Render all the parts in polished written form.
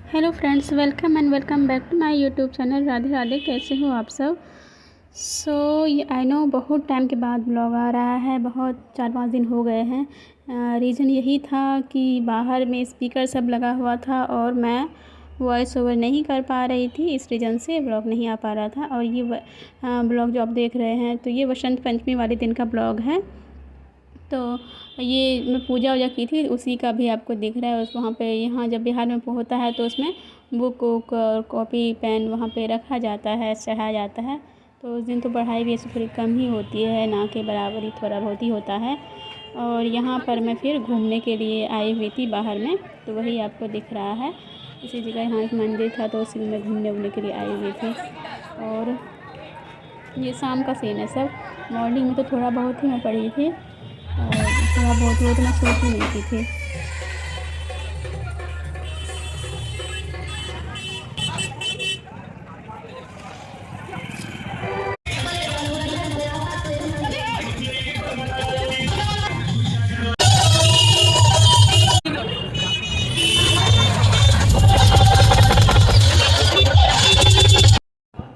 Hello friends, welcome and welcome back to my YouTube channel. Radhe Radhe. कैसे हो आप सब? सो आई नो बहुत टाइम के बाद ब्लॉग आ रहा है। बहुत 4-5 दिन हो गए हैं। रीज़न यही था कि बाहर में स्पीकर सब लगा हुआ था और मैं वॉइस ओवर नहीं कर पा रही थी। इस रीज़न से ब्लॉग नहीं आ पा रहा था। और ये ब्लॉग जो आप देख रहे हैं तो ये वसंत पंचमी वाले दिन का ब्लॉग है। तो ये मैं पूजा वूजा की थी, उसी का भी आपको दिख रहा है। उस वहाँ पे यहाँ जब बिहार में होता है तो उसमें बुक वुक और कॉपी पेन वहाँ पे रखा जाता है, चढ़ाया जाता है। तो उस दिन तो पढ़ाई भी ऐसे थोड़ी कम ही होती है, ना के बराबर ही थोड़ा बहुत ही होता है। और यहाँ पर मैं फिर घूमने के लिए आई हुई थी बाहर में, तो वही आपको दिख रहा है। इसी जगह यहाँ एक मंदिर था तो उसी में मैं घूमने वूमने के लिए आई हुई थी। और ये शाम का सीन है सब। मॉर्निंग में तो थोड़ा बहुत ही मैं पढ़ी थी और थोड़ा बहुत वो तो मैं सोच ही नहीं की थी।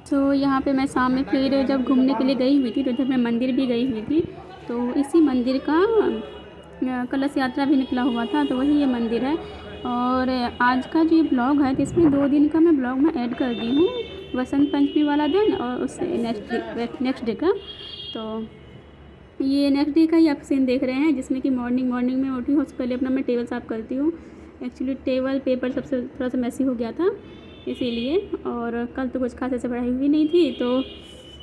तो यहाँ पे मैं शाम में फिर जब घूमने के लिए गई हुई थी तो इधर मैं मंदिर भी गई हुई थी। तो इसी मंदिर का कलश यात्रा भी निकला हुआ था, तो वही ये मंदिर है। और आज का जो ये ब्लॉग है तो इसमें 2 दिन का मैं ब्लॉग में ऐड कर दी हूँ, वसंत पंचमी वाला दिन और उससे नेक्स्ट डे का। तो ये नेक्स्ट डे का ही आप सीन देख रहे हैं, जिसमें कि मॉर्निंग में उठी हूँ, उससे पहले अपना मैं टेबल साफ़ करती हूँ। एक्चुअली टेबल पेपर सबसे थोड़ा सा मैसी हो गया था इसीलिए। और कल तो कुछ खास ऐसे पढ़ाई हुई नहीं थी, तो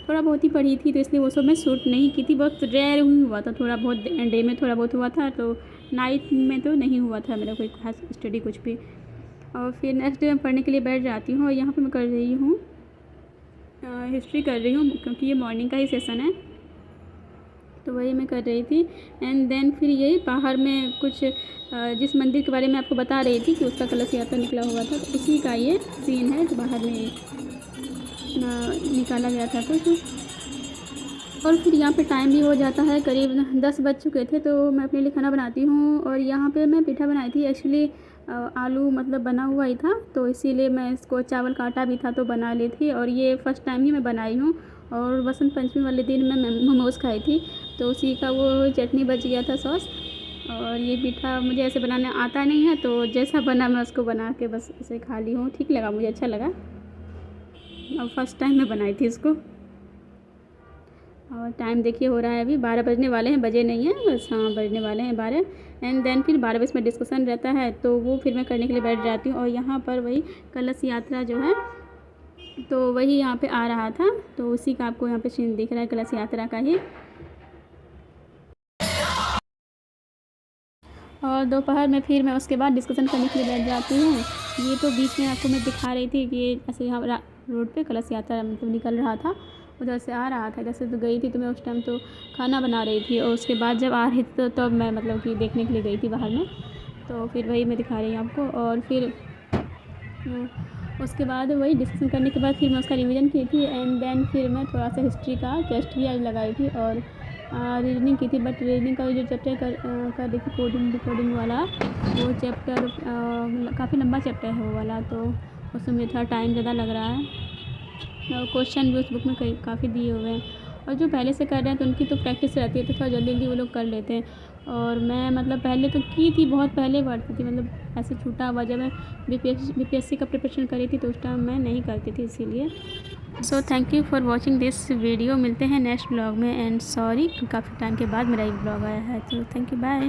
थोड़ा बहुत ही पढ़ी थी, तो इसलिए वो सब मैं शूट नहीं की थी। बहुत रेयर हुआ था, थोड़ा बहुत डे में थोड़ा बहुत हुआ था, तो नाइट में तो नहीं हुआ था मेरा कोई खास स्टडी कुछ भी। और फिर नेक्स्ट डे मैं पढ़ने के लिए बैठ जाती हूँ। और यहाँ पर मैं कर रही हूँ हिस्ट्री कर रही हूँ, क्योंकि ये मॉर्निंग का ही सेशन है, तो वही मैं कर रही थी। एंड देन फिर ये बाहर में कुछ जिस मंदिर के बारे में आपको बता रही थी कि उसका कलश यात्रा निकला हुआ था, तो उसी का ये सीन है जो बाहर में निकाला गया था कुछ। और फिर यहाँ पे टाइम भी हो जाता है, करीब 10 बज चुके थे, तो मैं अपने लिए खाना बनाती हूँ। और यहाँ पे मैं पिठा बनाई थी एक्चुअली। आलू मतलब बना हुआ ही था, तो इसीलिए मैं इसको चावल का आटा भी था तो बना ली थी। और ये फ़र्स्ट टाइम ही मैं बनाई हूँ। और वसंत पंचमी वाले दिन मैं मोमोज़ खाई थी, तो उसी का वो चटनी बच गया था सॉस। और ये पिठा मुझे ऐसे बनाना आता नहीं है, तो जैसा बना मैं उसको बना के बस ऐसे खा ली हूँ। ठीक लगा, मुझे अच्छा लगा। और फर्स्ट टाइम मैं बनाई थी इसको। और टाइम देखिए हो रहा है अभी 12 बजने वाले हैं, बजे नहीं हैं बस, हाँ बजने वाले हैं 12। एंड देन फिर 12 बजे में डिस्कशन रहता है, तो वो फिर मैं करने के लिए बैठ जाती हूँ। और यहाँ पर वही कलश यात्रा जो है तो वही यहाँ पे आ रहा था, तो उसी का आपको यहाँ पे सीन दिख रहा है, कलश यात्रा का ही। और दोपहर में फिर मैं उसके बाद डिस्कशन करने के लिए बैठ जाती हूँ। ये तो बीच में आपको मैं दिखा रही थी कि ऐसे यहाँ रोड पे कलश यात्रा मतलब निकल रहा था, उधर से आ रहा था। जैसे तो गई थी तो मैं उस टाइम तो खाना बना रही थी, और उसके बाद जब आ रही थी तो तब मैं मतलब कि देखने के लिए गई थी बाहर में। तो फिर वही मैं दिखा रही हूँ आपको। और फिर उसके बाद वही डिस्कशन करने के बाद फिर मैं उसका रिवीजन की थी। एंड देन फिर मैं थोड़ा सा हिस्ट्री का टेस्ट भी आज लगाई थी और रीजनिंग की थी। बट रीजनिंग का जो चैप्टर कर रही थी कोडिंग वाला, वो चैप्टर काफ़ी लंबा चैप्टर है वो वाला, तो उसमें मुझे थोड़ा टाइम ज़्यादा लग रहा है। और क्वेश्चन भी उस बुक में काफ़ी दिए हुए हैं, और जो पहले से कर रहे हैं तो उनकी तो प्रैक्टिस रहती है, तो थोड़ा जल्दी जल्दी वो लोग कर लेते हैं। और मैं मतलब पहले तो की थी, बहुत पहले पढ़ती थी, मतलब ऐसे छूटा हुआ जब मैं बीपीएससी का प्रिपरेशन करी थी तो उस टाइम मैं नहीं करती थी इसीलिए। So thank you for watching this video. मिलते हैं नेक्स्ट ब्लॉग में। एंड सॉरी काफ़ी टाइम के बाद मेरा एक ब्लॉग आया है, तो थैंक यू, बाय।